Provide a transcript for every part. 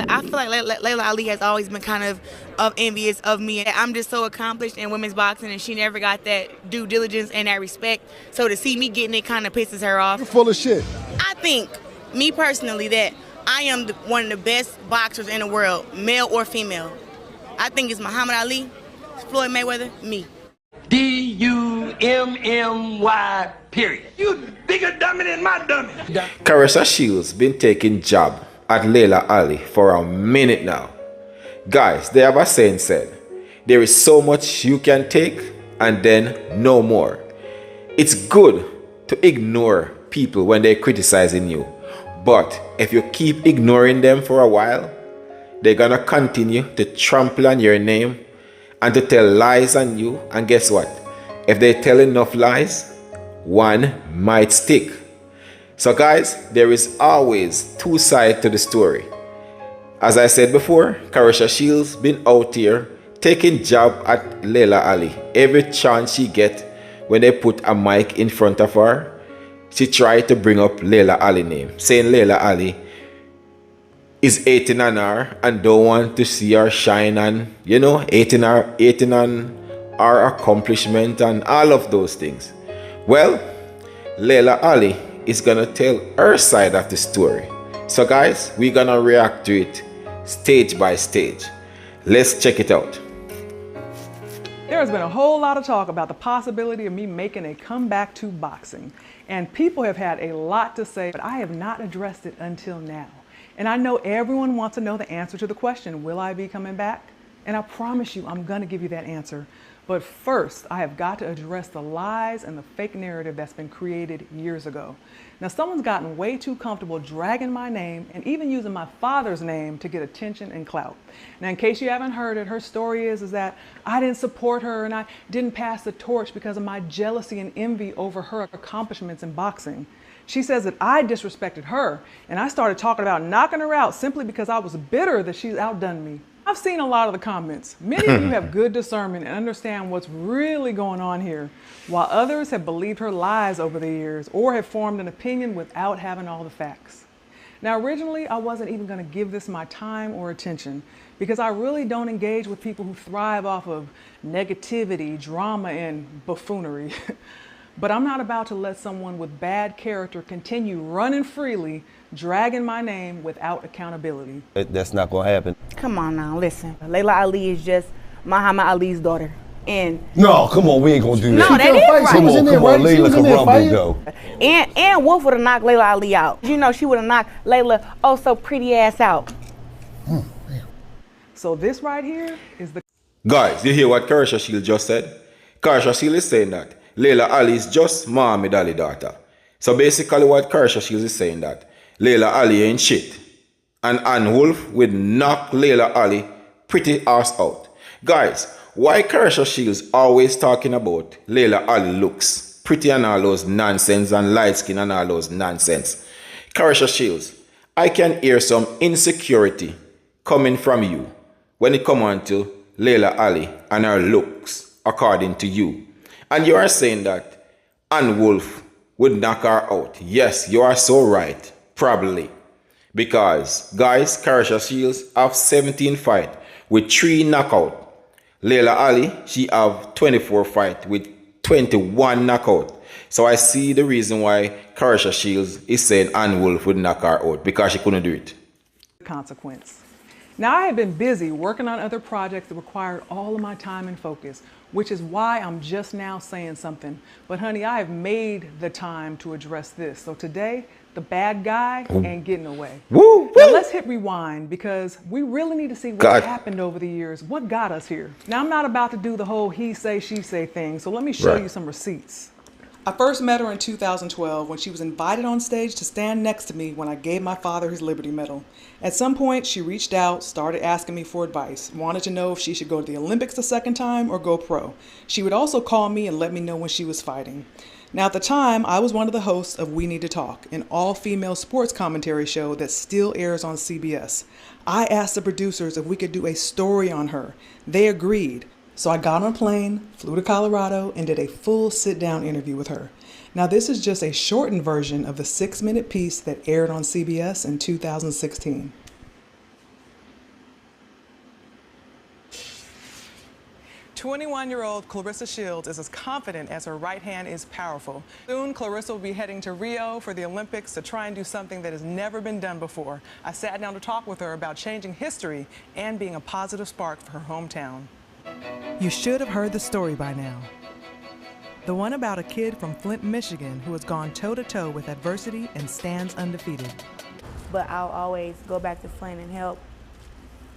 but I feel like Laila Ali has always been kind of envious of me. I'm just so accomplished in women's boxing, and she never got that due diligence and that respect. So to see me getting it kind of pisses her off. You're full of shit. I think, me personally, that I am one of the best boxers in the world, male or female. I think it's Muhammad Ali, Floyd Mayweather, me. D-U-M-M-Y, period. You bigger dummy than my dummy. Claressa Shields been taking jab at Laila Ali for a minute now. Guys, they have a saying said, there is so much you can take and then no more. It's good to ignore people when they're criticizing you, but if you keep ignoring them for a while, they're gonna continue to trample on your name and to tell lies on you, and guess what? If they tell enough lies, one might stick. So guys, there is always two sides to the story. As I said before, Claressa Shields been out here taking jab at Laila Ali. Every chance she get, when they put a mic in front of her, she tried to bring up Laila Ali name, saying Laila Ali is hating on her and don't want to see her shine, and hating on her accomplishment and all of those things. Well, Laila Ali is gonna tell her side of the story. So guys, we're gonna react to it stage by stage. Let's check it out. There has been a whole lot of talk about the possibility of me making a comeback to boxing, and people have had a lot to say, but I have not addressed it until now. And I know everyone wants to know the answer to the question, will I be coming back? And I promise you, I'm gonna give you that answer. But first, I have got to address the lies and the fake narrative that's been created years ago. Now, someone's gotten way too comfortable dragging my name and even using my father's name to get attention and clout. Now, in case you haven't heard it, her story is that I didn't support her and I didn't pass the torch because of my jealousy and envy over her accomplishments in boxing. She says that I disrespected her and I started talking about knocking her out simply because I was bitter that she's outdone me. I've seen a lot of the comments. Many of you have good discernment and understand what's really going on here, while others have believed her lies over the years or have formed an opinion without having all the facts. Now, originally, I wasn't even going to give this my time or attention because I really don't engage with people who thrive off of negativity, drama, and buffoonery. But I'm not about to let someone with bad character continue running freely, dragging my name without accountability. That's not gonna happen. Come on now, listen. Laila Ali is just Muhammad Ali's daughter. And no, come on, we ain't gonna do that. No, that is right. Come on, Layla can rumble though. And Wolf would have knocked Laila Ali out. You know, she would have knocked Laila oh so pretty ass out. So this right here is the... Guys, you hear what Claressa Shields just said? Claressa Shields is saying that Laila Ali is just Muhammad Ali's daughter. So basically what Claressa Shields is saying that Laila Ali ain't shit. And Wolf would knock Laila Ali pretty ass out. Guys, why Claressa Shields always talking about Laila Ali looks pretty and all those nonsense and light skin and all those nonsense? Claressa Shields, I can hear some insecurity coming from you when it comes on to Laila Ali and her looks, according to you. And you are saying that Ann Wolf would knock her out. Yes, you are so right. Probably. Because, guys, Claressa Shields have 17 fights with 3 knockouts. Laila Ali, she have 24 fights with 21 knockouts. So I see the reason why Claressa Shields is saying Ann Wolf would knock her out, because she couldn't do it. Consequence. Now, I have been busy working on other projects that required all of my time and focus, which is why I'm just now saying something. But honey, I have made the time to address this. So today, the bad guy ain't getting away. Woo, woo. Now let's hit rewind because we really need to see what happened over the years, what got us here. Now, I'm not about to do the whole he say, she say thing, so let me show you some receipts. I first met her in 2012 when she was invited on stage to stand next to me when I gave my father his Liberty Medal. At some point, she reached out, started asking me for advice, wanted to know if she should go to the Olympics the second time or go pro. She would also call me and let me know when she was fighting. Now, at the time, I was one of the hosts of We Need to Talk, an all-female sports commentary show that still airs on CBS. I asked the producers if we could do a story on her. They agreed. So I got on a plane, flew to Colorado, and did a full sit-down interview with her. Now, this is just a shortened version of the 6-minute piece that aired on CBS in 2016. 21-year-old Claressa Shields is as confident as her right hand is powerful. Soon, Claressa will be heading to Rio for the Olympics to try and do something that has never been done before. I sat down to talk with her about changing history and being a positive spark for her hometown. You should have heard the story by now. The one about a kid from Flint, Michigan, who has gone toe-to-toe with adversity and stands undefeated. But I'll always go back to Flint and help.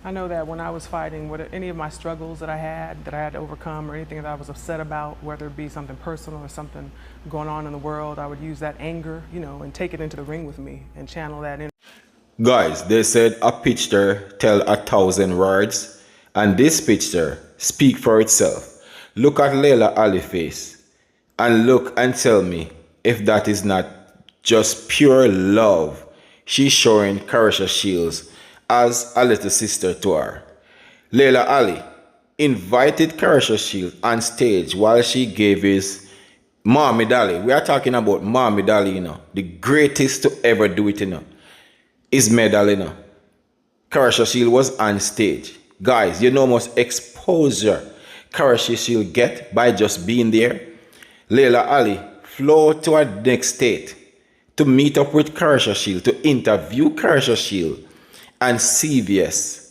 I know that when I was fighting, any of my struggles that I had to overcome, or anything that I was upset about, whether it be something personal or something going on in the world, I would use that anger, and take it into the ring with me and channel that in. Guys, they said a picture tell 1,000 words, and this picture speak for itself. Look at Laila Ali's face, and look and tell me if that is not just pure love she's showing Claressa Shields as a little sister to her. Laila Ali invited Claressa Shields on stage while she gave his Muhammad Ali. We are talking about Muhammad Ali, the greatest to ever do it, his medal, Claressa Shields was on stage. Guys, you know how much exposure Claressa Shields get by just being there. Laila Ali flew to her next state to meet up with Claressa Shields, to interview Claressa Shields and CBS.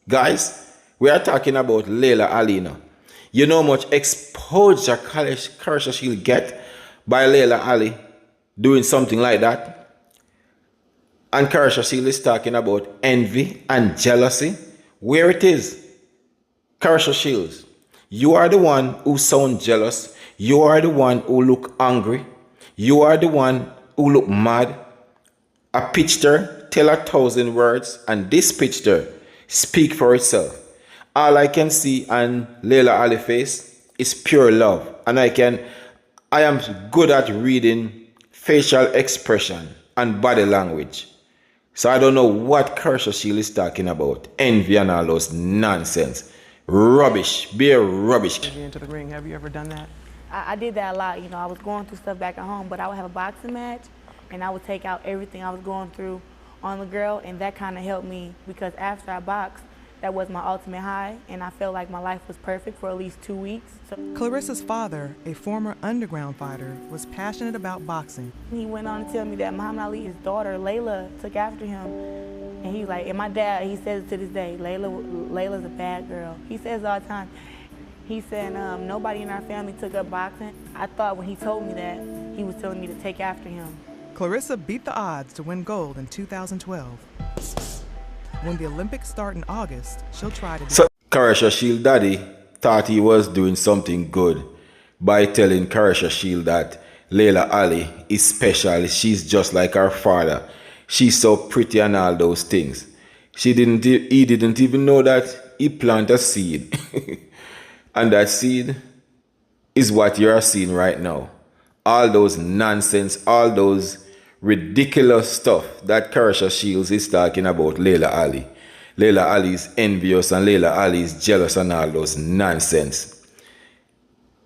Guys, we are talking about Laila Ali now. You know how much exposure Claressa Shields get by Laila Ali doing something like that? And Claressa Shields is talking about envy and jealousy. Where it is? Claressa Shields, you are the one who sound jealous. You are the one who look angry. You are the one who look mad. A picture tell 1,000 words, and this picture speak for itself. All I can see on Laila Ali's face is pure love, and I am good at reading facial expression and body language. So I don't know what Claressa Shields is talking about. Envy and all those nonsense. Rubbish. Bare rubbish. Into the ring. Have you ever done that? I did that a lot. I was going through stuff back at home, but I would have a boxing match, and I would take out everything I was going through on the girl, and that kind of helped me because after I boxed, that was my ultimate high, and I felt like my life was perfect for at least 2 weeks. So Claressa's father, a former underground fighter, was passionate about boxing. he went on to tell me that Muhammad Ali, his daughter, Layla, took after him. And he's like, and my dad, he says it to this day, Layla's a bad girl. He says it all the time. He said nobody in our family took up boxing. I thought when he told me that, he was telling me to take after him. Claressa beat the odds to win gold in 2012. When the Olympics start in August, she'll try to... So Claressa Shields' daddy thought he was doing something good by telling Claressa Shields that Laila Ali is special. She's just like her father. She's so pretty and all those things. He didn't even know that he planted a seed. And that seed is what you are seeing right now. All those nonsense, all those ridiculous stuff that Claressa Shields is talking about Laila Ali. Laila Ali is envious and Laila Ali is jealous and all those nonsense.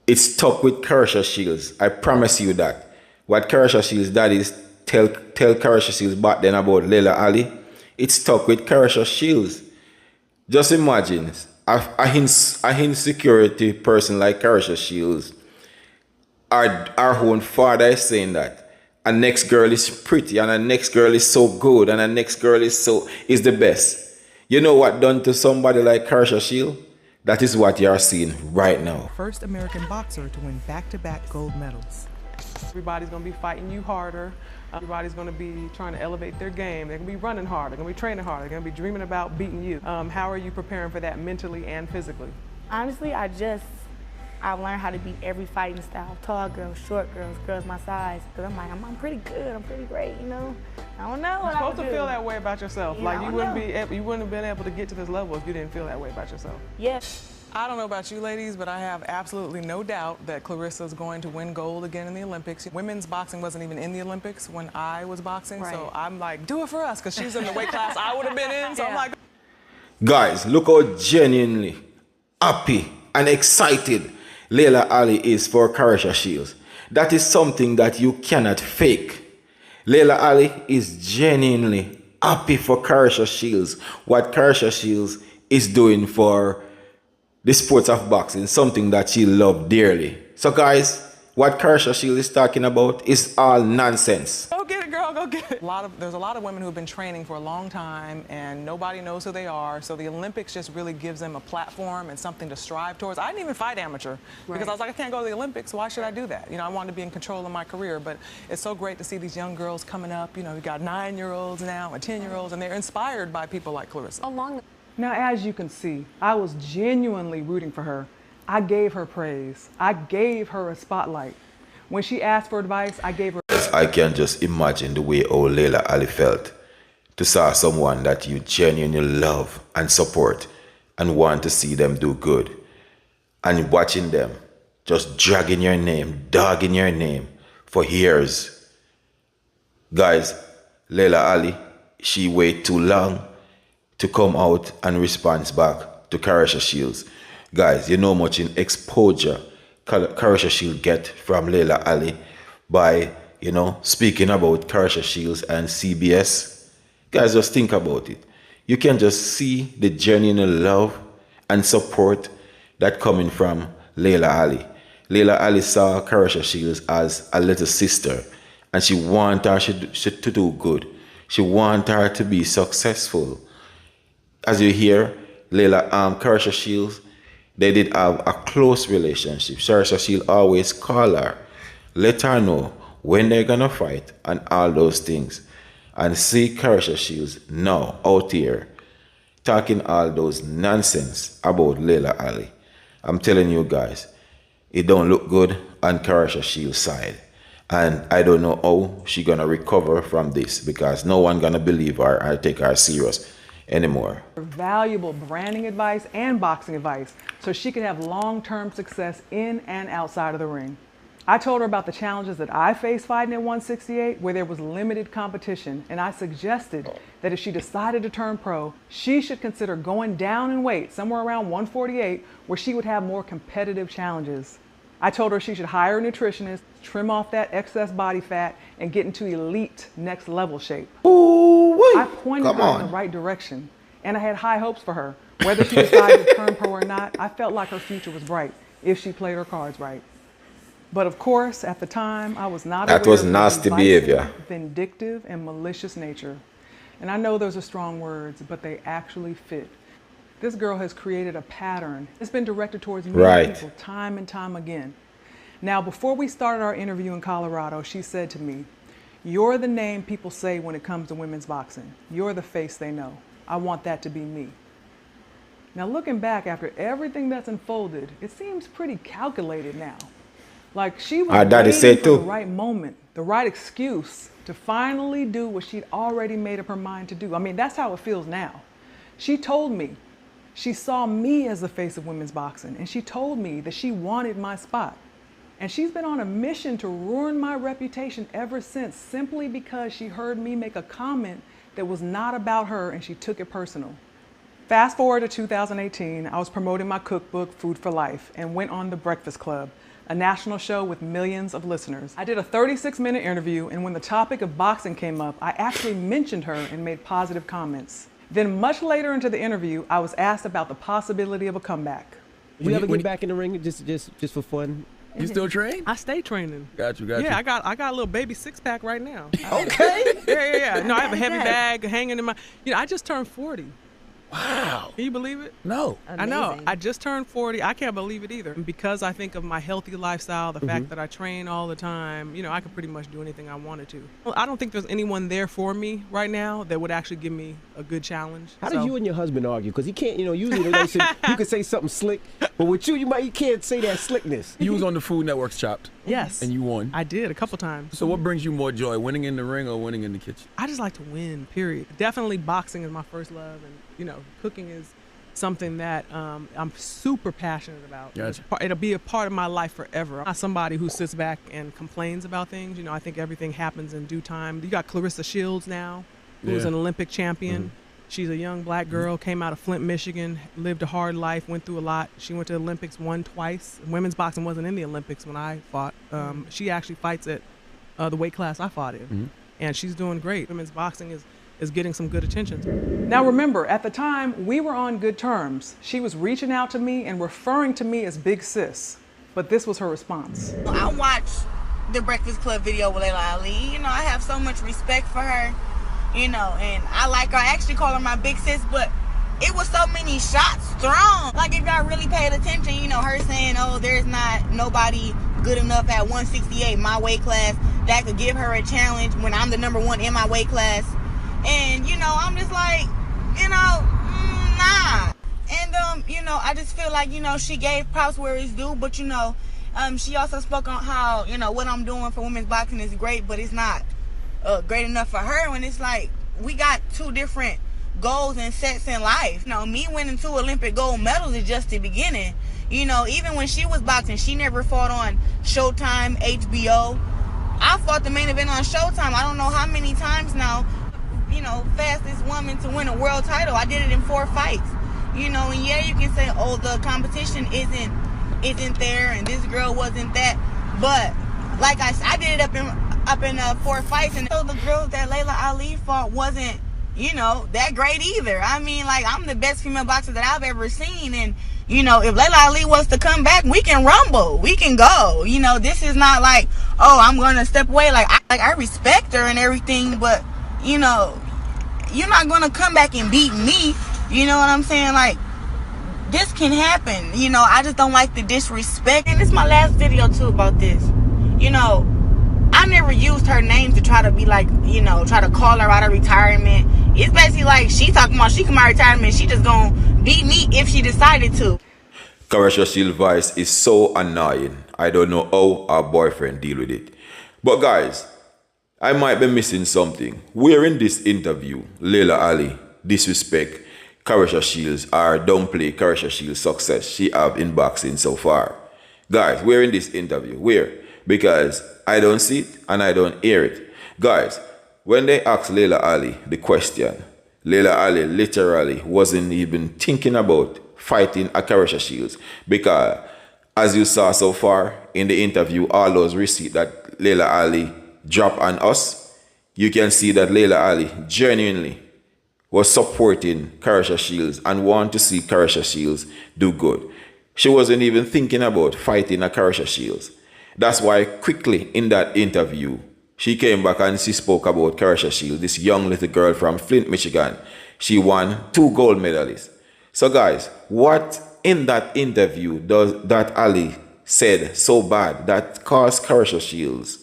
It's stuck with Claressa Shields. I promise you that. What Claressa Shields' daddy tell Claressa Shields back then about Laila Ali, it's stuck with Claressa Shields. Just imagine a insecurity person like Claressa Shields. Our own father is saying that a next girl is pretty and a next girl is so good and a next girl is the best. You know what done to somebody like Claressa Shields? That is what you are seeing right now. First American boxer to win back-to-back gold medals. Everybody's going to be fighting you harder. Everybody's going to be trying to elevate their game. They're going to be running hard. They're going to be training hard. They're going to be dreaming about beating you. How are you preparing for that mentally and physically? Honestly, I've learned how to beat every fighting style. Tall girls, short girls, girls my size. Because I'm like, I'm pretty good, I'm pretty great, I don't know what I would do. You're supposed to feel that way about yourself. Yeah, like you wouldn't have been able to get to this level if you didn't feel that way about yourself. Yes. I don't know about you ladies, but I have absolutely no doubt that Claressa is going to win gold again in the Olympics. Women's boxing wasn't even in the Olympics when I was boxing, right. So I'm like, do it for us, because she's in the weight class I would have been in, so yeah. I'm like... Guys, look how genuinely happy and excited Laila Ali is for Claressa Shields. That is something that you cannot fake. Laila Ali is genuinely happy for Claressa Shields. What Claressa Shields is doing for the sport of boxing, something that she loved dearly. So guys, what Claressa Shields is talking about is all nonsense. Go get it, girl, go get it. There's a lot of women who've been training for a long time and nobody knows who they are. So the Olympics just really gives them a platform and something to strive towards. I didn't even fight amateur because I was like, I can't go to the Olympics, so why should I do that? You know, I wanted to be in control of my career, but it's so great to see these young girls coming up. You know, we got 9-year-olds now and 10-year-olds, and they're inspired by people like Claressa. Now, as you can see, I was genuinely rooting for her. I gave her praise. I gave her a spotlight. When she asked for advice, I gave her. I can just imagine the way old Laila Ali felt to saw someone that you genuinely love and support and want to see them do good. And watching them just dragging your name, dogging your name for years. Guys, Laila Ali, she waited too long to come out and respond back to Claressa Shields. Guys, you know much in exposure Claressa Shields get from Laila Ali by, you know, speaking about Claressa Shields and CBS. Guys, just think about it. You can just see the genuine love and support that coming from Laila Ali. Laila Ali saw Claressa Shields as a little sister, and she want her to do good. She want her to be successful. As you hear, Claressa Shields, they did have a close relationship. Claressa Shields always call her, let her know when they're gonna fight and all those things. And see Claressa Shields now out here talking all those nonsense about Laila Ali. I'm telling you guys, it don't look good on Claressa Shields' side. And I don't know how she gonna recover from this because no one gonna believe her or take her serious anymore. Valuable branding advice and boxing advice so she could have long-term success in and outside of the ring. I told her about the challenges that I faced fighting at 168 where there was limited competition, and I suggested that if she decided to turn pro, she should consider going down in weight somewhere around 148 where she would have more competitive challenges. I told her she should hire a nutritionist, trim off that excess body fat, and get into elite next level shape. I pointed her in the right direction, and I had high hopes for her. Whether she decided to turn pro or not, I felt like her future was bright if she played her cards right. But of course, at the time, I was not aware of her nasty behavior, vindictive and malicious nature. And I know those are strong words, but they actually fit. This girl has created a pattern. It's been directed towards many people time and time again. Now, before we started our interview in Colorado, she said to me, "You're the name people say when it comes to women's boxing. You're the face they know. I want that to be me." Now, looking back after everything that's unfolded, it seems pretty calculated now. Like she was waiting for the right moment, the right excuse to finally do what she'd already made up her mind to do. I mean, that's how it feels now. She told me she saw me as the face of women's boxing, and she told me that she wanted my spot. And she's been on a mission to ruin my reputation ever since, simply because she heard me make a comment that was not about her and she took it personal. Fast forward to 2018, I was promoting my cookbook, Food for Life, and went on The Breakfast Club, a national show with millions of listeners. I did a 36-minute interview, and when the topic of boxing came up, I actually mentioned her and made positive comments. Then much later into the interview, I was asked about the possibility of a comeback. You ever get back in the ring just for fun? You still train? I stay training. Got you. Yeah, I got a little baby six-pack right now. Okay. Yeah. No, I have a heavy bag hanging in my. I just turned 40. Wow. Can you believe it? No. Amazing. I know. I just turned 40. I can't believe it either. Because I think of my healthy lifestyle, the fact that I train all the time, I could pretty much do anything I wanted to. Well, I don't think there's anyone there for me right now that would actually give me a good challenge. How did you and your husband argue? Because he can't, usually they say, you can say something slick, but with you, you can't say that slickness. You was on the Food Network's Chopped. Yes. And you won. I did a couple times. So what brings you more joy, winning in the ring or winning in the kitchen? I just like to win, period. Definitely boxing is my first love, and cooking is something that I'm super passionate about. Gotcha. It'll be a part of my life forever. I'm not somebody who sits back and complains about things. I think everything happens in due time. You got Claressa Shields now, who's an Olympic champion. She's a young black girl, came out of Flint, Michigan, lived a hard life, went through a lot. She went to the Olympics, won twice. Women's boxing wasn't in the Olympics when I fought. She actually fights at the weight class I fought in. And she's doing great. Women's boxing is is getting some good attention. Now remember, at the time, we were on good terms. She was reaching out to me and referring to me as Big Sis, but this was her response. I watched the Breakfast Club video with Laila Ali. You know, I have so much respect for her, you know, and I like her. I actually call her my big sis, but it was so many shots thrown. Like, if y'all really paid attention, you know, her saying, oh, there's not nobody good enough at 168, my weight class, that could give her a challenge when I'm the number one in my weight class. And, you know, I'm just like, you know, nah. And, you know, I just feel like, you know, she gave props where it's due, but, you know, she also spoke on how, you know, what I'm doing for women's boxing is great, but it's not great enough for her. And it's like, we got two different goals and sets in life. You know, me winning 2 Olympic gold medals is just the beginning. You know, even when she was boxing, she never fought on Showtime, HBO. I fought the main event on Showtime. I don't know how many times now. You know, fastest woman to win a world title. I did it in 4 fights. You know, and yeah, you can say, oh, the competition isn't there, and this girl wasn't that. But like I did it up in 4 fights, and so the girl that Laila Ali fought wasn't, you know, that great either. I mean, like, I'm the best female boxer that I've ever seen, and you know, if Laila Ali wants to come back, we can rumble, we can go. You know, this is not like, oh, I'm gonna step away. Like I respect her and everything, but you know, you're not gonna come back and beat me. You know what I'm saying? Like, this can happen. You know, I just don't like the disrespect. And it's my last video too about this. You know, I never used her name to try to be like, you know, try to call her out of retirement. It's basically like she talking about she come out of retirement, she just gonna beat me if she decided to. Claressa Shield's voice is so annoying. I don't know how our boyfriend deal with it. But guys, I might be missing something. Where in this interview, Laila Ali disrespect Claressa Shields or downplay Claressa Shields' success she have in boxing so far? Guys, where in this interview? Where? Because I don't see it and I don't hear it. Guys, when they asked Laila Ali the question, Laila Ali literally wasn't even thinking about fighting a Claressa Shields, because as you saw so far in the interview, all those receipts that Laila Ali dropped on us, you can see that Laila Ali genuinely was supporting Claressa Shields and want to see Claressa Shields do good. She wasn't even thinking about fighting a Claressa Shields. That's why quickly in that interview, she came back and she spoke about Claressa Shields, this young little girl from Flint, Michigan. She won 2 gold medals. So guys, what in that interview does that Ali said so bad that caused Claressa Shields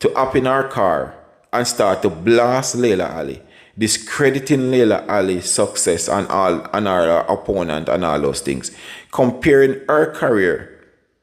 to hop in her car and start to blast Laila Ali, discrediting Laila Ali's success and her opponent and all those things, comparing her career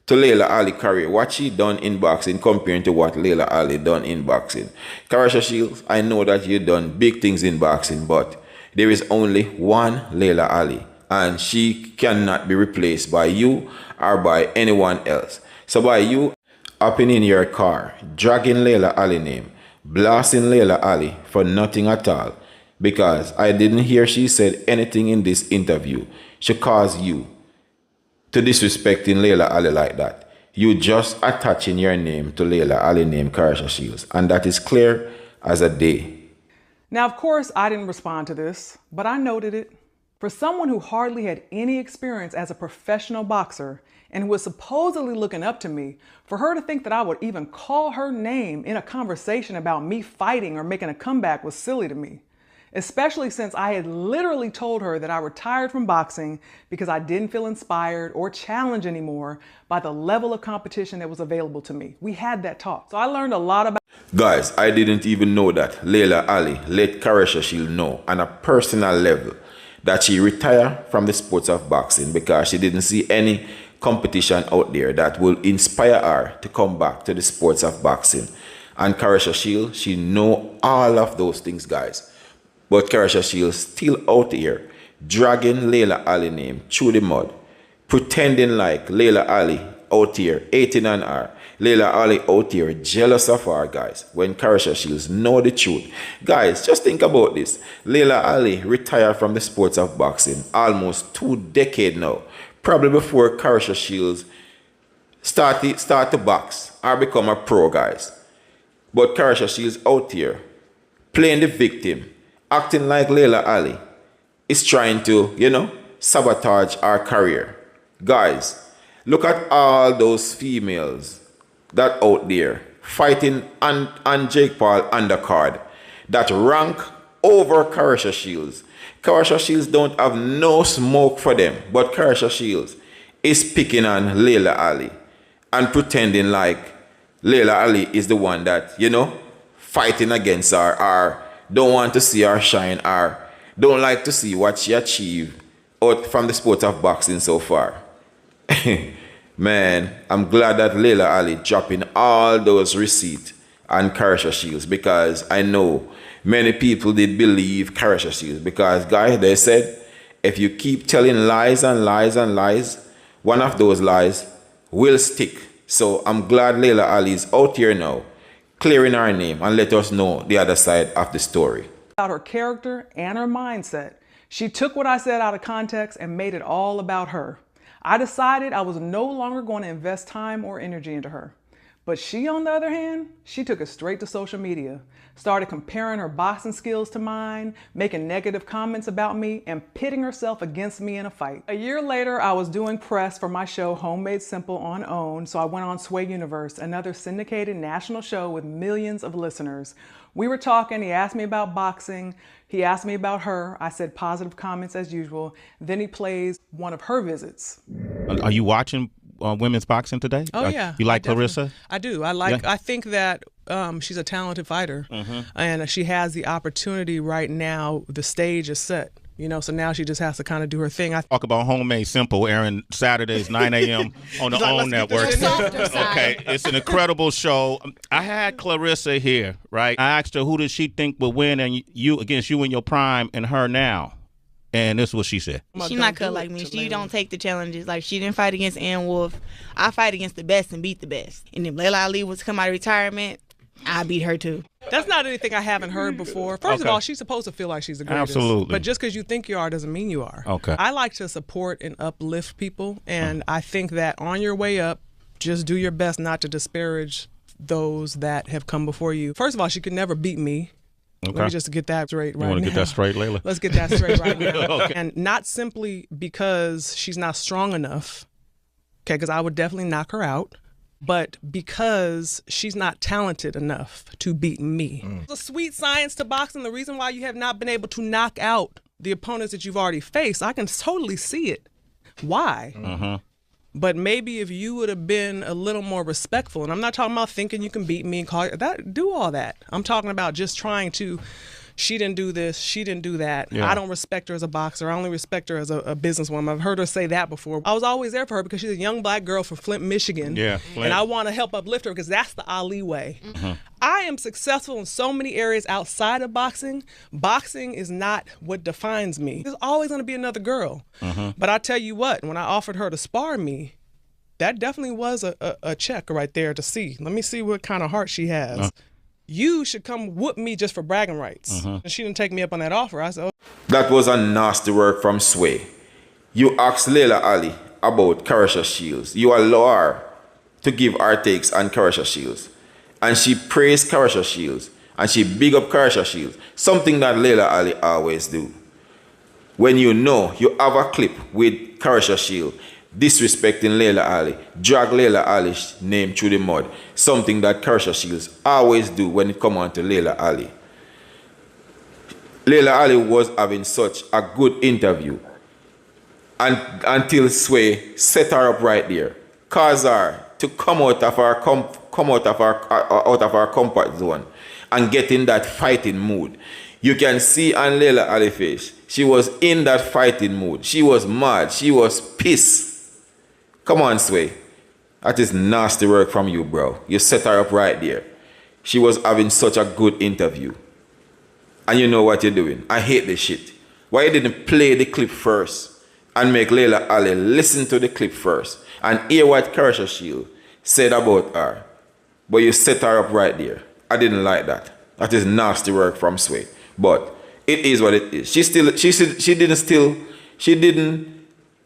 to Laila Ali's career, what she done in boxing comparing to what Laila Ali done in boxing. Claressa Shields, I know that you done big things in boxing, but there is only one Laila Ali, and she cannot be replaced by you or by anyone else. So by you hopping in your car, dragging Laila Ali name, blasting Laila Ali for nothing at all, because I didn't hear she said anything in this interview should cause you to disrespecting Laila Ali like that. You just attaching your name to Laila Ali name Claressa Shields, and that is clear as a day. Now, of course, I didn't respond to this, but I noted it. For someone who hardly had any experience as a professional boxer and who was supposedly looking up to me, for her to think that I would even call her name in a conversation about me fighting or making a comeback was silly to me. Especially since I had literally told her that I retired from boxing because I didn't feel inspired or challenged anymore by the level of competition that was available to me. We had that talk. So I learned a lot about... Guys, I didn't even know that Laila Ali let Claressa Shields know on a personal level that she retired from the sports of boxing because she didn't see any competition out there that will inspire her to come back to the sports of boxing. And Claressa Shields, she know all of those things, guys. But Claressa Shields still out here dragging Laila Ali name through the mud, pretending like Laila Ali out here hating on her. Laila Ali out here jealous of her, guys, when Claressa Shields know the truth. Guys, just think about this. Laila Ali retired from the sports of boxing almost 2 decades now, probably before Claressa Shields start to box or become a pro, guys. But Claressa Shields out here playing the victim, acting like Laila Ali is trying to, sabotage our career. Guys, look at all those females that out there fighting on Jake Paul undercard that rank over Claressa Shields. Claressa Shields don't have no smoke for them, but Claressa Shields is picking on Laila Ali and pretending like Laila Ali is the one that, fighting against her, or don't want to see her shine, or don't like to see what she achieved out from the sport of boxing so far. Man, I'm glad that Laila Ali dropping all those receipts on Claressa Shields, because I know many people did believe Claressa Shields, because guys, they said if you keep telling lies and lies and lies, one of those lies will stick. So I'm glad Laila Ali is out here now, clearing her name and let us know the other side of the story. About her character and her mindset. She took what I said out of context and made it all about her. I decided I was no longer going to invest time or energy into her. But she, on the other hand, she took it straight to social media, started comparing her boxing skills to mine, making negative comments about me, and pitting herself against me in a fight. A year later, I was doing press for my show Homemade Simple on OWN, so I went on Sway Universe, another syndicated national show with millions of listeners. We were talking, he asked me about boxing, he asked me about her, I said positive comments as usual, then he plays one of her visits. Are you watching women's boxing today? Oh yeah. You like Claressa? I do. I think that she's a talented fighter, and she has the opportunity right now. The stage is set, so now she just has to kind of do her thing. Talk about Homemade Simple, airing Saturdays 9 a.m. on the OWN network. Okay, it's an incredible show. I had Claressa here, right? I asked her who did she think would win, and you against you in your prime and her now. And this is what she said. She's not cut like me. She don't take the challenges. Like, she didn't fight against Ann Wolf. I fight against the best and beat the best. And if Laila Ali was to come out of retirement, I beat her too. That's not anything I haven't heard before. First of all, she's supposed to feel like she's the greatest. Absolutely. But just because you think you are doesn't mean you are. Okay. I like to support and uplift people, and I think that on your way up, just do your best not to disparage those that have come before you. First of all, she could never beat me. Okay. Let me just get that straight right now. You want to get that straight, Laila? Let's get that straight right now. Okay. And not simply because she's not strong enough, okay, because I would definitely knock her out, but because she's not talented enough to beat me. It's a sweet science to boxing. The reason why you have not been able to knock out the opponents that you've already faced, I can totally see it. Why? But maybe if you would have been a little more respectful, and I'm not talking about thinking you can beat me and call it that, do all that. I'm talking about just trying to, she didn't do this, she didn't do that. Yeah. I don't respect her as a boxer. I only respect her as a businesswoman. I've heard her say that before. I was always there for her because she's a young black girl from Flint, Michigan. Yeah, Flint. And I want to help uplift her because that's the Ali way. I am successful in so many areas outside of boxing. Boxing is not what defines me. There's always going to be another girl. But I tell you what, when I offered her to spar me, that definitely was a check right there to see. Let me see what kind of heart she has. You should come whoop me just for bragging rights. And she didn't take me up on that offer. I said, That was a nasty work from Sway. You asked Laila Ali about Claressa Shields. You allow her to give her takes on Claressa Shields. And she praised Claressa Shields. And she big up Claressa Shields. Something that Laila Ali always do. When you know you have a clip with Claressa Shields disrespecting Laila Ali, drag Laila Ali's name through the mud. Something that Claressa Shields always do when it come on to Laila Ali. Laila Ali was having such a good interview. And until Sway set her up right there, cause her to come out of her comfort zone and get in that fighting mood. You can see on Laila Ali's face, she was in that fighting mood. She was mad. She was pissed. Come on, Sway. That is nasty work from you, bro. You set her up right there. She was having such a good interview. And you know what you're doing. I hate this shit. Why you didn't play the clip first and make Laila Ali listen to the clip first and hear what Claressa Shields said about her? But you set her up right there. I didn't like that. That is nasty work from Sway. But it is what it is. She didn't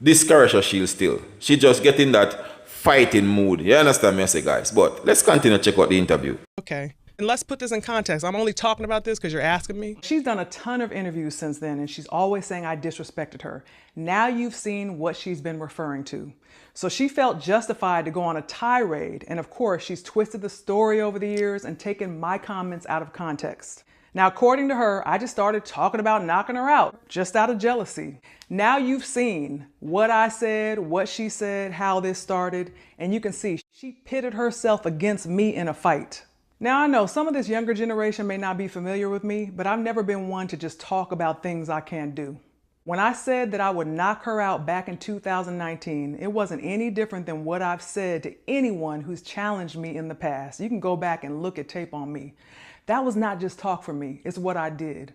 discourage her Shields still. She just get in that fighting mood. You understand me, I say, guys? But let's continue to check out the interview. okay, And let's put this in context. I'm only talking about this because you're asking me. She's done a ton of interviews since then, and she's always saying I disrespected her. Now you've seen what she's been referring to. So she felt justified to go on a tirade, and of course, she's twisted the story over the years and taken my comments out of context. Now, according to her, I just started talking about knocking her out, just out of jealousy. Now you've seen what I said, what she said, how this started, and you can see she pitted herself against me in a fight. Now, I know some of this younger generation may not be familiar with me, but I've never been one to just talk about things I can't do. When I said that I would knock her out back in 2019, it wasn't any different than what I've said to anyone who's challenged me in the past. You can go back and look at tape on me. That was not just talk for me, it's what I did.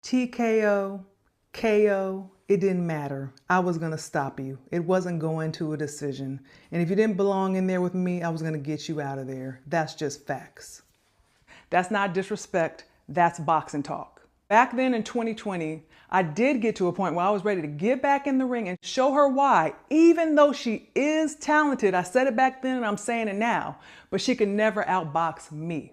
TKO, KO, it didn't matter. I was gonna stop you. It wasn't going to a decision. And if you didn't belong in there with me, I was gonna get you out of there. That's just facts. That's not disrespect, that's boxing talk. Back then in 2020, I did get to a point where I was ready to get back in the ring and show her why, even though she is talented, I said it back then and I'm saying it now, but she could never outbox me.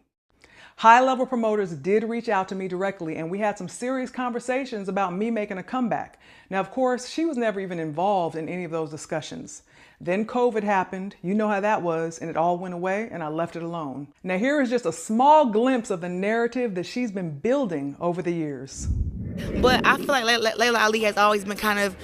High-level promoters did reach out to me directly, and we had some serious conversations about me making a comeback. Now, of course, she was never even involved in any of those discussions. Then COVID happened, you know how that was, and it all went away, and I left it alone. Now, here is just a small glimpse of the narrative that she's been building over the years. But I feel like Laila Ali has always been kind of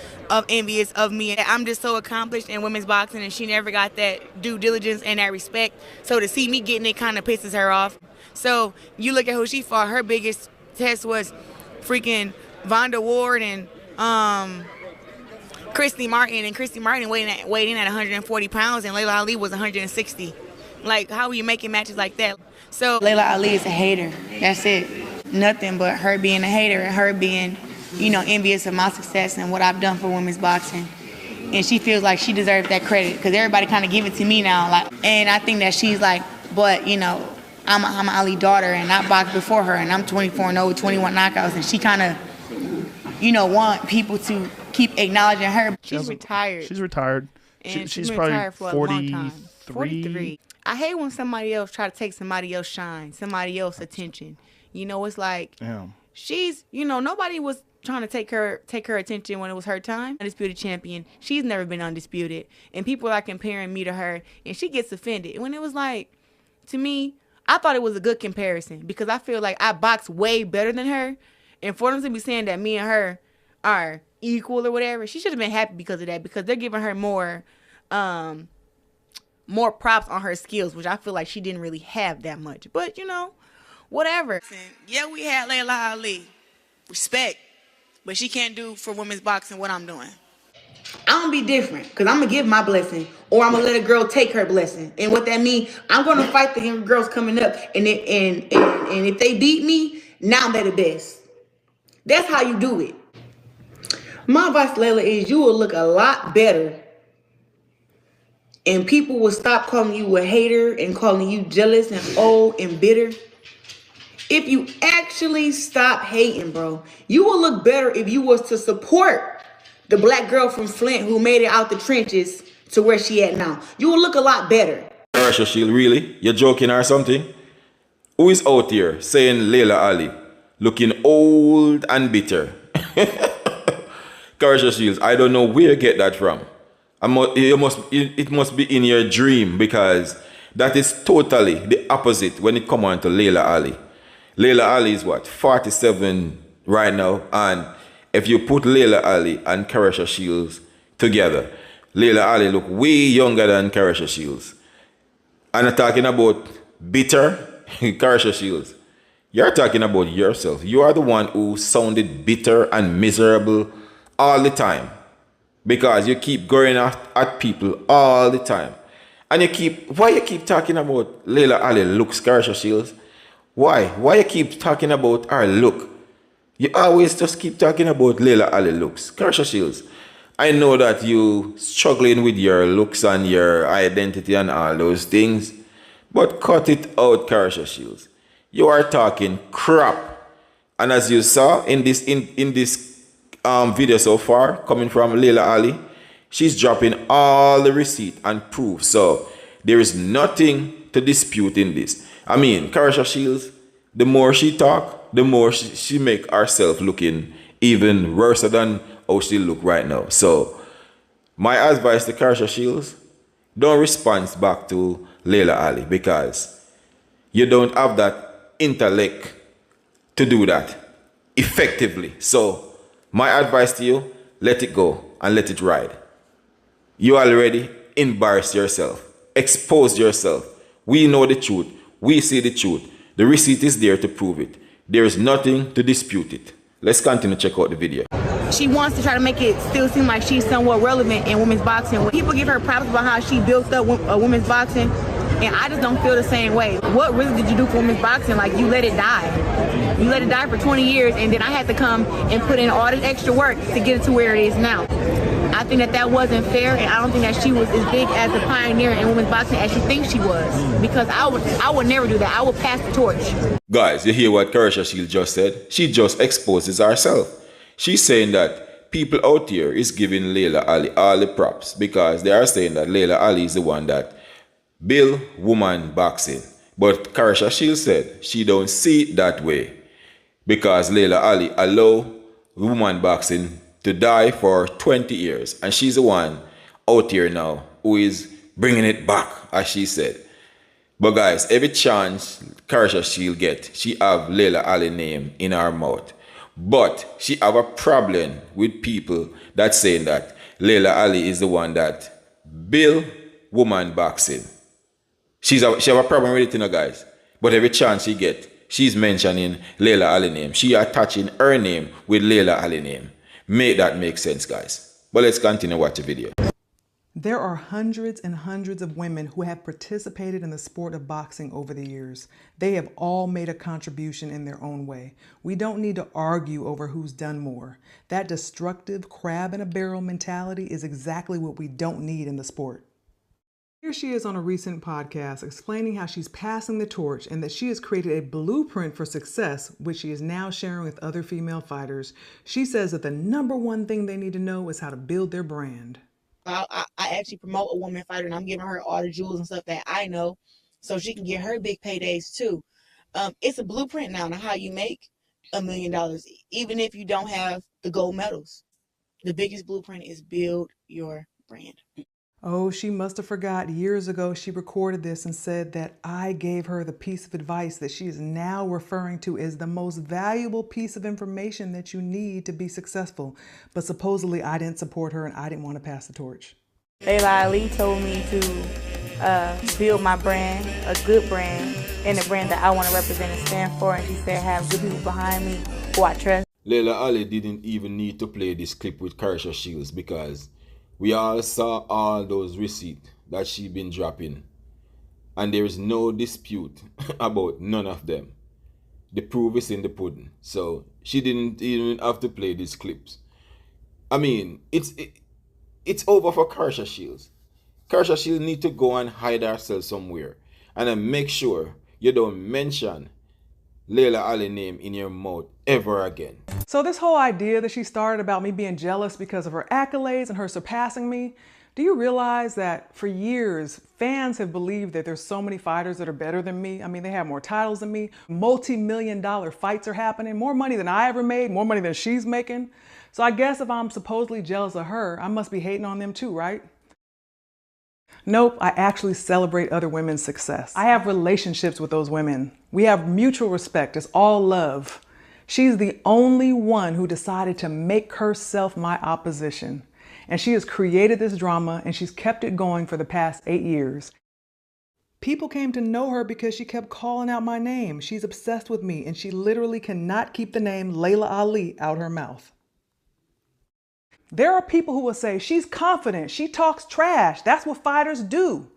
envious of me. I'm just so accomplished in women's boxing, and she never got that due diligence and that respect. So to see me getting it kind of pisses her off. So you look at who she fought, her biggest test was freaking Vonda Ward and Christy Martin. And Christy Martin weighed in at 140 pounds, and Laila Ali was 160. Like, how are you making matches like that? So Laila Ali is a hater. That's it. Nothing but her being a hater and her being, envious of my success and what I've done for women's boxing. And she feels like she deserves that credit because everybody kind of give it to me now. And I think that she's like, but, I'm an Ali daughter and I boxed before her and I'm 24-0 with 21 knockouts. And she kind of, want people to keep acknowledging her. She's retired. She's retired. And she's been probably retired for a long time. 43. I hate when somebody else try to take somebody else's shine, somebody else's attention. It's like she's, nobody was trying to take her attention when it was her time. Undisputed champion. She's never been undisputed. And people are comparing me to her and she gets offended. When it was like, to me, I thought it was a good comparison because I feel like I box way better than her. And for them to be saying that me and her are equal or whatever, she should have been happy because of that, because they're giving her more props on her skills, which I feel like she didn't really have that much. But, whatever. Yeah, we had Laila Ali. Respect. But she can't do for women's boxing what I'm doing. I'm going to be different because I'm going to give my blessing or I'm going to let a girl take her blessing. And what that means, I'm going to fight the girls coming up. And if they beat me, now they're the best. That's how you do it. My advice, Laila, is you will look a lot better and people will stop calling you a hater and calling you jealous and old and bitter. If you actually stop hating, bro, you will look better if you was to support the black girl from Flint who made it out the trenches to where she at now. You will look a lot better. Claressa Shield, really? You're joking or something? Who is out here saying Laila Ali looking old and bitter? Claressa Shields, I don't know where you get that from. It must be in your dream because that is totally the opposite when it comes on to Laila Ali. Laila Ali is what, 47 right now, and if you put Laila Ali and Claressa Shields together, Laila Ali look way younger than Claressa Shields. And I'm talking about bitter Claressa Shields. You're talking about yourself. You are the one who sounded bitter and miserable all the time because you keep going at people all the time. And why you keep talking about Laila Ali looks, Claressa Shields? Why? Why you keep talking about her look? You always just keep talking about Laila Ali looks. Claressa Shields, I know that you struggling with your looks and your identity and all those things, but cut it out, Claressa Shields. You are talking crap. And as you saw in this video so far, coming from Laila Ali, she's dropping all the receipt and proof. So there is nothing to dispute in this. I mean, Claressa Shields, the more she talk, the more she make herself looking even worse than how she look right now. So my advice to Claressa Shields, don't respond back to Laila Ali because you don't have that intellect to do that effectively. So my advice to you, let it go and let it ride. You already embarrassed yourself, exposed yourself. We know the truth. We see the truth. The receipt is there to prove it. There is nothing to dispute it. Let's continue to check out the video. She wants to try to make it still seem like she's somewhat relevant in women's boxing. When people give her props about how she built up women's boxing, and I just don't feel the same way. What really did you do for women's boxing? Like, you let it die. You let it die for 20 years, and then I had to come and put in all this extra work to get it to where it is now. I think that wasn't fair, and I don't think that she was as big as a pioneer in women's boxing as she thinks she was. Because I would never do that. I would pass the torch. Guys, you hear what Claressa Shields just said? She just exposes herself. She's saying that people out here is giving Laila Ali all the props because they are saying that Laila Ali is the one that built woman boxing. But Claressa Shields said she don't see it that way because Laila Ali allowed woman boxing to die for 20 years. And she's the one out here now who is bringing it back, as she said. But guys, every chance Claressa Shields get, she have Laila Ali name in her mouth. But she have a problem with people that saying that Laila Ali is the one that built woman boxing. She have a problem with it, you know, guys. But every chance she get, she's mentioning Laila Ali name. She attaching her name with Laila Ali name. Make that make sense, guys. But let's continue watch the video. There are hundreds and hundreds of women who have participated in the sport of boxing over the years. They have all made a contribution in their own way. We don't need to argue over who's done more. That destructive crab in a barrel mentality is exactly what we don't need in the sport. Here she is on a recent podcast explaining how she's passing the torch and that she has created a blueprint for success, which she is now sharing with other female fighters. She says that the #1 thing they need to know is how to build their brand. I actually promote a woman fighter, and I'm giving her all the jewels and stuff that I know so she can get her big paydays too. It's a blueprint now on how you make $1 million, even if you don't have the gold medals. The biggest blueprint is build your brand. Oh, she must have forgot years ago she recorded this and said that I gave her the piece of advice that she is now referring to as the most valuable piece of information that you need to be successful. But supposedly I didn't support her and I didn't want to pass the torch. Laila Ali told me to build my brand, a good brand, and a brand that I want to represent and stand for. And she said have good people behind me who I trust. Laila Ali didn't even need to play this clip with Claressa Shields because we all saw all those receipts that she been dropping. And there is no dispute about none of them. The proof is in the pudding. So she didn't even have to play these clips. I mean, it's over for Claressa Shields. Claressa Shields need to go and hide herself somewhere. And then make sure you don't mention Laila Ali name in your mouth ever again. So this whole idea that she started about me being jealous because of her accolades and her surpassing me, do you realize that for years, fans have believed that there's so many fighters that are better than me? I mean, they have more titles than me. Multi-million-dollar fights are happening, more money than I ever made, more money than she's making. So I guess if I'm supposedly jealous of her, I must be hating on them too, right? Nope, I actually celebrate other women's success. I have relationships with those women. We have mutual respect. It's all love. She's the only one who decided to make herself my opposition. And she has created this drama and she's kept it going for the past 8 years. People came to know her because she kept calling out my name. She's obsessed with me and she literally cannot keep the name Laila Ali out her mouth. There are people who will say, she's confident, she talks trash, that's what fighters do.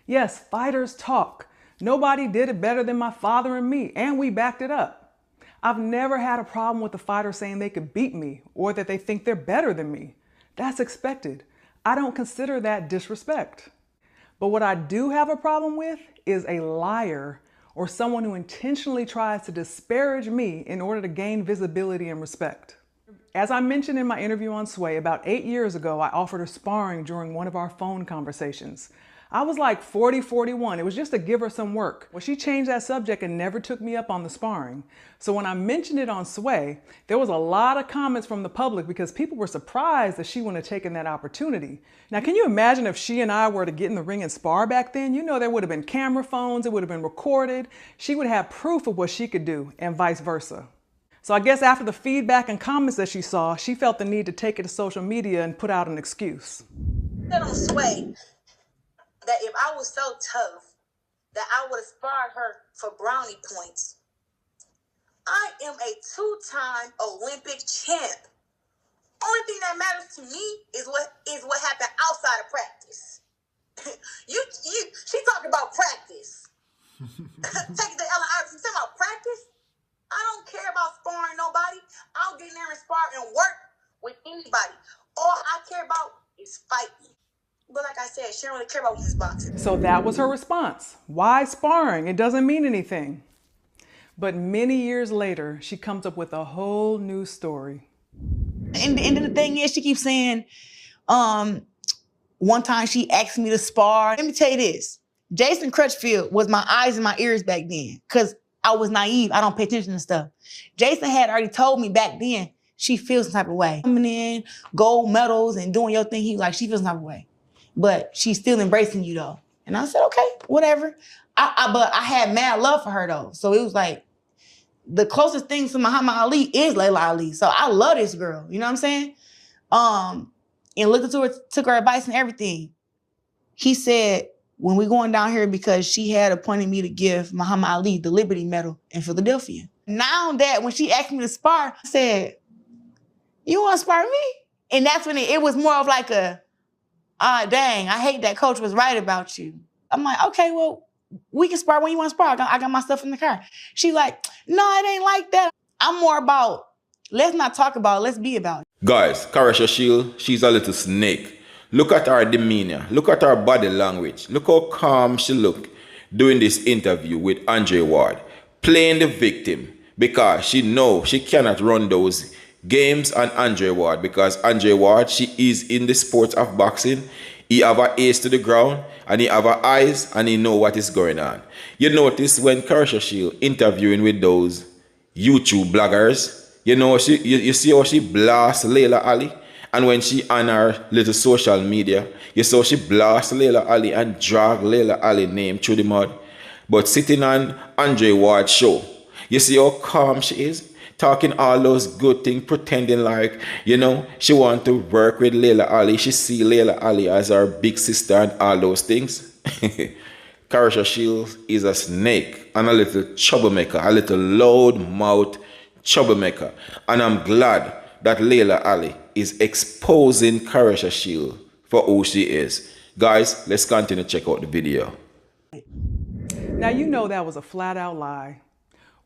Yes, fighters talk. Nobody did it better than my father and me, and we backed it up. I've never had a problem with the fighter saying they could beat me or that they think they're better than me. That's expected. I don't consider that disrespect. But what I do have a problem with is a liar or someone who intentionally tries to disparage me in order to gain visibility and respect. As I mentioned in my interview on Sway, about 8 years ago, I offered her sparring during one of our phone conversations. I was like 40, 41. It was just to give her some work. Well, she changed that subject and never took me up on the sparring. So when I mentioned it on Sway, there was a lot of comments from the public because people were surprised that she wouldn't have taken that opportunity. Now, can you imagine if she and I were to get in the ring and spar back then? You know, there would have been camera phones, it would have been recorded. She would have proof of what she could do and vice versa. So I guess after the feedback and comments that she saw, she felt the need to take it to social media and put out an excuse. I said on Sway that if I was so tough that I would have sparred her for brownie points. I am a 2-time Olympic champ. Only thing that matters to me is what happened outside of practice. She talking about practice. Take the Ellen Iverson, talking about practice. I don't care about sparring nobody. I'll get in there and spar and work with anybody. All I care about is fighting. But like I said, she don't really care about women's boxing. So that was her response. Why sparring? It doesn't mean anything. But many years later, she comes up with a whole new story. And the thing is, she keeps saying, one time she asked me to spar. Let me tell you this. Jason Crutchfield was my eyes and my ears back then, because I was naive. I don't pay attention to stuff. Jason had already told me back then she feels some type of way. Coming in, gold medals and doing your thing, he was like, she feels some type of way. But she's still embracing you though. And I said, okay, whatever. But I had mad love for her though. So it was like, the closest thing to Muhammad Ali is Laila Ali. So I love this girl, you know what I'm saying? And looked into her, took her advice and everything. He said, when we going down here, because she had appointed me to give Muhammad Ali the Liberty Medal in Philadelphia. Now that when she asked me to spar, I said, you want to spar me? And that's when it was more of like a, dang, I hate that coach was right about you. I'm like, okay, well, we can spar when you want to spar. I got my stuff in the car. She like, no, it ain't like that. I'm more about, let's not talk about it, let's be about it. Guys, Claressa Shield, she's a little snake. Look at her demeanor. Look at her body language. Look how calm she looked doing this interview with Andre Ward, playing the victim because she knows she cannot run those games on Andre Ward because Andre Ward, she is in the sport of boxing. He have her ears to the ground and he have her eyes and he know what is going on. You notice when Claressa Shield interviewing with those YouTube bloggers, you know, you see how she blasts Laila Ali? And when she on her little social media, you saw she blast Laila Ali and drag Laila Ali name through the mud. But sitting on Andre Ward's show, you see how calm she is? Talking all those good things, pretending like, you know, she want to work with Laila Ali. She see Laila Ali as her big sister and all those things. Claressa Shields is a snake and a little troublemaker, a little loud-mouthed troublemaker. And I'm glad that Laila Ali is exposing Claressa Shields for who she is. Guys, let's continue to check out the video. Now, you know that was a flat-out lie.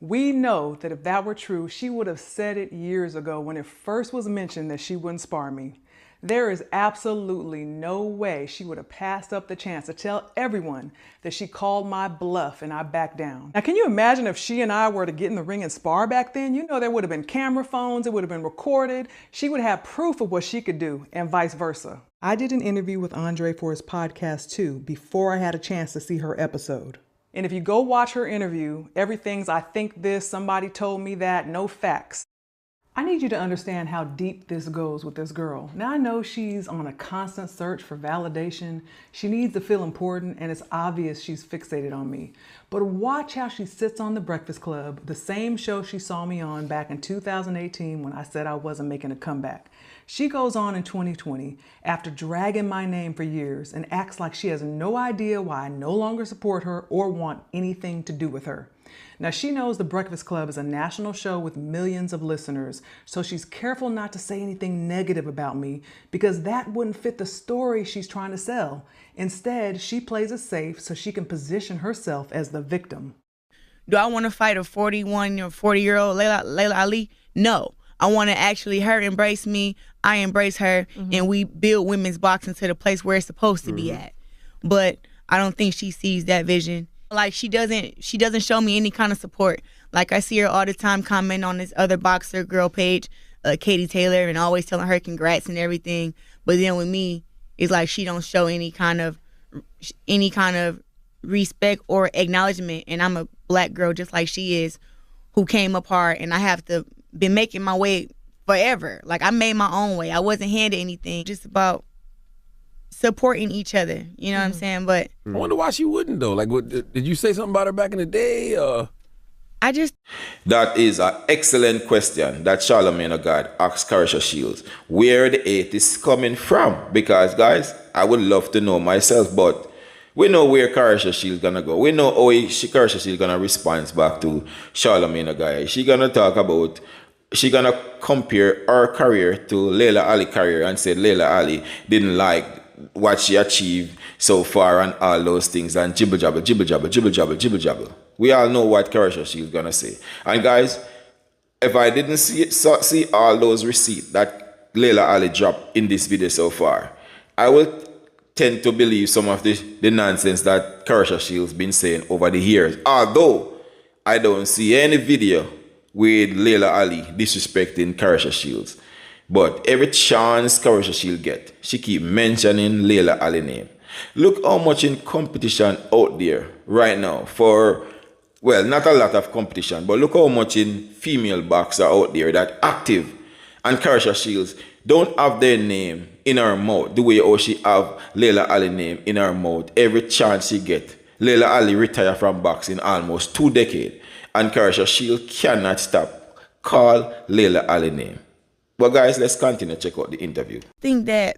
We know that if that were true, she would have said it years ago when it first was mentioned that she wouldn't spar me. There is absolutely no way she would have passed up the chance to tell everyone that she called my bluff and I backed down. Now, can you imagine if she and I were to get in the ring and spar back then? You know, there would have been camera phones, it would have been recorded. She would have proof of what she could do and vice versa. I did an interview with Andre for his podcast too, before I had a chance to see her episode. And if you go watch her interview, everything's I think this, somebody told me that, no facts. I need you to understand how deep this goes with this girl. Now I know she's on a constant search for validation. She needs to feel important and it's obvious she's fixated on me. But watch how she sits on The Breakfast Club, the same show she saw me on back in 2018 when I said I wasn't making a comeback. She goes on in 2020 after dragging my name for years and acts like she has no idea why I no longer support her or want anything to do with her. Now, she knows The Breakfast Club is a national show with millions of listeners, so she's careful not to say anything negative about me because that wouldn't fit the story she's trying to sell. Instead, she plays it safe so she can position herself as the victim. Do I want to fight a 41 or 40-year-old Laila Ali? No. I want to actually her embrace me, I embrace her, and we build women's boxing to the place where it's supposed to be at. But I don't think she sees that vision. Like she doesn't show me any kind of support. Like I see her all the time comment on this other boxer girl page, Katie Taylor, and always telling her congrats and everything. But then with me, it's like she don't show any kind of any kind of respect or acknowledgement, and I'm a black girl just like she is, who came up hard, and I have to been making my way forever. Like, I made my own way. I wasn't handed anything. Just about supporting each other. You know what I'm saying? But I wonder why she wouldn't though. Like, what, did you say something about her back in the day? That is an excellent question that Charlamagne of God asked Claressa Shields. Where the hate is coming from? Because, guys, I would love to know myself, but we know where Claressa Shields gonna go. We know how Claressa Shields gonna respond back to Charlamagne of God. She gonna talk about, she gonna compare her career to Laila Ali career and said Laila Ali didn't like what she achieved so far and all those things and jibble jabble, jibble jabble, jibble jabble, jibble jabble. We all know what Claressa Shields gonna say. And guys, if I didn't see all those receipts that Laila Ali dropped in this video so far, I will tend to believe some of the nonsense that Claressa Shields been saying over the years. Although I don't see any video with Laila Ali disrespecting Claressa Shields. But every chance Claressa Shields get, she keep mentioning Laila Ali name. Look how much in competition out there right now for, well, not a lot of competition, but look how much in female boxer out there that active. And Claressa Shields don't have their name in her mouth the way how she have Laila Ali name in her mouth every chance she get. Laila Ali retired from boxing almost 2 decades, and Claressa Shields cannot stop call Laila Ali name. But guys, let's continue to check out the interview. I think that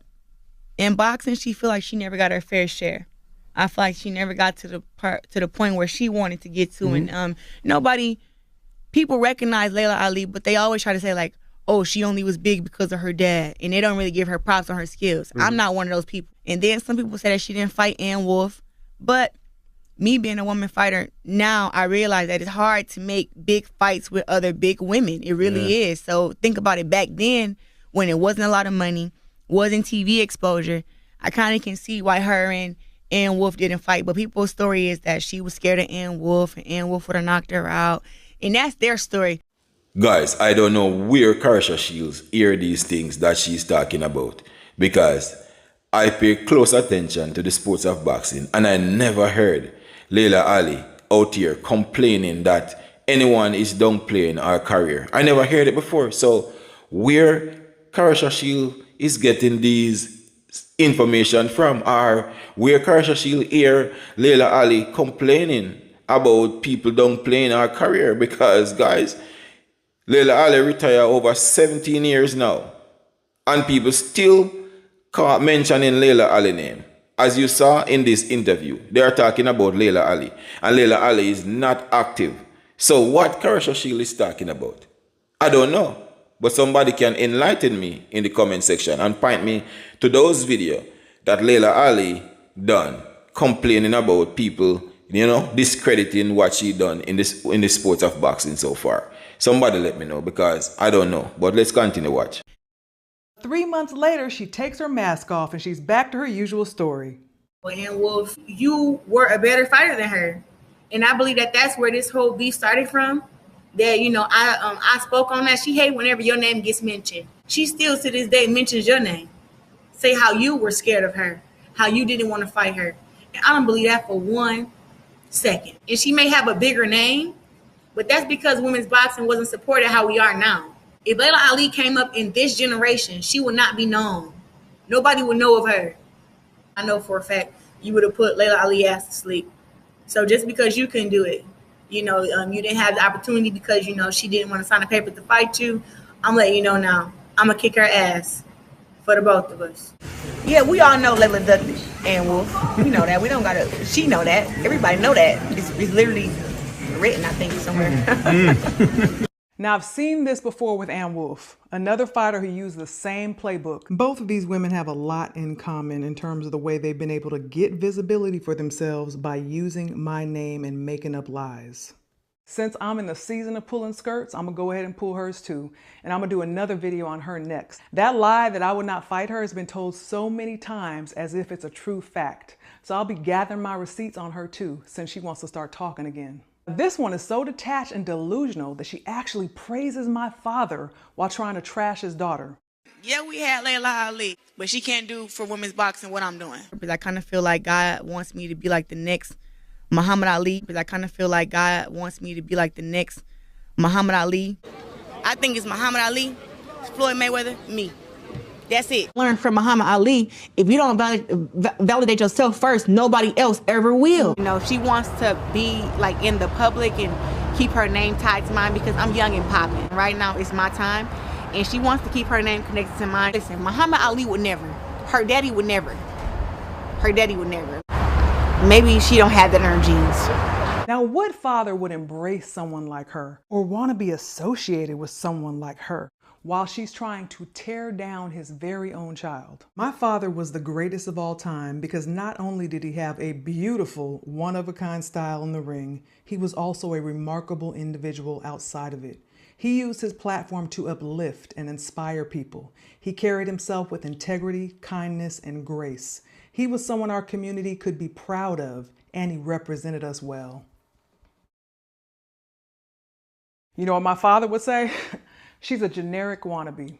in boxing, she feel like she never got her fair share. I feel like she never got to the point where she wanted to get to. And people recognize Laila Ali, but they always try to say like, oh, she only was big because of her dad, and they don't really give her props on her skills. I'm not one of those people. And then some people say that she didn't fight Ann Wolf, but me being a woman fighter, now I realize that it's hard to make big fights with other big women. It really is. So think about it. Back then, when it wasn't a lot of money, wasn't TV exposure, I kind of can see why her and Ann Wolf didn't fight. But people's story is that she was scared of Ann Wolf, and Ann Wolf would have knocked her out. And that's their story. Guys, I don't know where Claressa Shields hear these things that she's talking about, because I pay close attention to the sports of boxing, and I never heard Laila Ali out here complaining that anyone is downplaying our career. I never heard it before. So where Claressa Shields is getting these information from, or where Claressa Shields hear Laila Ali complaining about people downplaying our career? Because guys, Laila Ali retired over 17 years now, and people still can't mentioning Laila Ali name. As you saw in this interview, they are talking about Laila Ali, and Laila Ali is not active. So what Claressa Shields is talking about? I don't know, but somebody can enlighten me in the comment section and point me to those videos that Laila Ali done complaining about people, discrediting what she done in the sports of boxing so far. Somebody let me know, because I don't know. But let's continue watch. 3 months later, she takes her mask off and she's back to her usual story. Ann Wolf, you were a better fighter than her. And I believe that that's where this whole beef started from. That, I spoke on that. She hates whenever your name gets mentioned. She still to this day mentions your name. Say how you were scared of her, how you didn't want to fight her. And I don't believe that for 1 second. And she may have a bigger name, but that's because women's boxing wasn't supported how we are now. If Laila Ali came up in this generation, she would not be known. Nobody would know of her. I know for a fact you would have put Laila Ali ass to sleep. So just because you couldn't do it, you didn't have the opportunity because, she didn't want to sign a paper to fight you, I'm letting you know now. I'm going to kick her ass for the both of us. Yeah, we all know Laila Dudley and Wolf. We know that. We don't got to, she know that. Everybody know that. It's literally written, I think, somewhere. Now, I've seen this before with Ann Wolf, another fighter who used the same playbook. Both of these women have a lot in common in terms of the way they've been able to get visibility for themselves by using my name and making up lies. Since I'm in the season of pulling skirts, I'm gonna go ahead and pull hers too, and I'm gonna do another video on her next. That lie that I would not fight her has been told so many times as if it's a true fact. So I'll be gathering my receipts on her too, since she wants to start talking again. This one is so detached and delusional that she actually praises my father while trying to trash his daughter. Yeah, we had Laila Ali, but she can't do for women's boxing what I'm doing. I kind of feel like God wants me to be like the next Muhammad Ali. I kind of feel like God wants me to be like the next Muhammad Ali. I think it's Muhammad Ali, Floyd Mayweather, me. That's it. Learn from Muhammad Ali. If you don't validate yourself first, nobody else ever will. You know, she wants to be like in the public and keep her name tied to mine because I'm young and popping. Right now, it's my time. And she wants to keep her name connected to mine. Listen, Muhammad Ali would never. Her daddy would never. Her daddy would never. Maybe she don't have that in her genes. Now, what father would embrace someone like her or want to be associated with someone like her while she's trying to tear down his very own child? My father was the greatest of all time because not only did he have a beautiful, one-of-a-kind style in the ring, he was also a remarkable individual outside of it. He used his platform to uplift and inspire people. He carried himself with integrity, kindness, and grace. He was someone our community could be proud of, and he represented us well. You know what my father would say? She's a generic wannabe.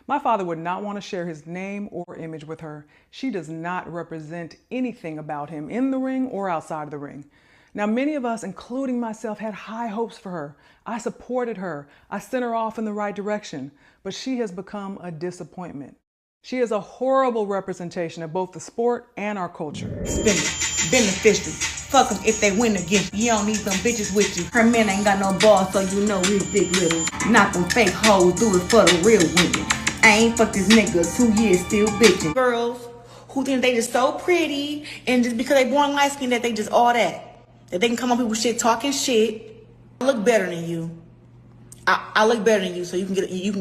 My father would not want to share his name or image with her. She does not represent anything about him in the ring or outside of the ring. Now, many of us, including myself, had high hopes for her. I supported her. I sent her off in the right direction, but she has become a disappointment. She is a horrible representation of both the sport and our culture. Beneficial. Fuck them if they win against you. You don't need them bitches with you. Her man ain't got no balls, so you know his dick little. Not them fake hoes, do it for the real women. I ain't fucked this nigga 2 years still bitching. Girls who think they just so pretty and just because they born light skinned that they just all that. That they can come on people's shit talking shit. I look better than you. I look better than you, so you can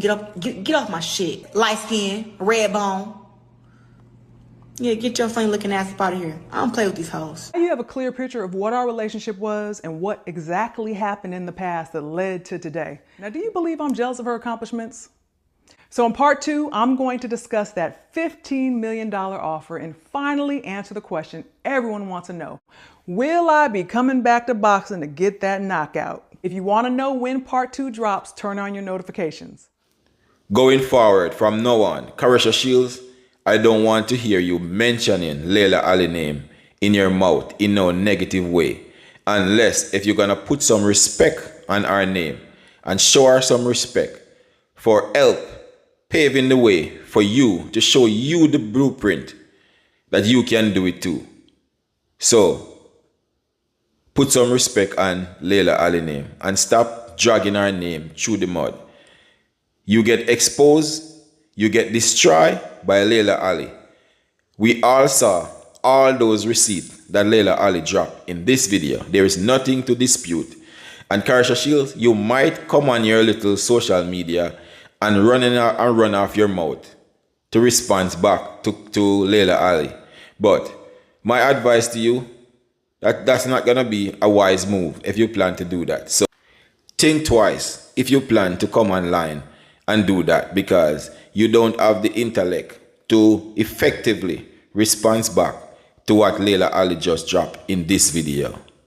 get off my shit. Light skin, red bone. Yeah, get your funny looking ass up out of here. I don't play with these hoes. You have a clear picture of what our relationship was and what exactly happened in the past that led to today. Now, do you believe I'm jealous of her accomplishments? So in part 2, I'm going to discuss that $15 million offer and finally answer the question everyone wants to know. Will I be coming back to boxing to get that knockout? If you want to know when part 2 drops, turn on your notifications. Going forward from now on, Claressa Shields, I don't want to hear you mentioning Laila Ali name in your mouth in no negative way. Unless if you're going to put some respect on our name and show her some respect for help paving the way for you to show you the blueprint that you can do it too. So, put some respect on Laila Ali name and stop dragging our name through the mud. You get exposed, you get destroyed by Laila Ali. We all saw all those receipts that Laila Ali dropped in this video. There is nothing to dispute. And Claressa Shields, you might come on your little social media and run off your mouth to respond back to Laila Ali. But my advice to you, that's not going to be a wise move if you plan to do that. So think twice if you plan to come online and do that, because you don't have the intellect to effectively respond back to what Laila Ali just dropped in this video.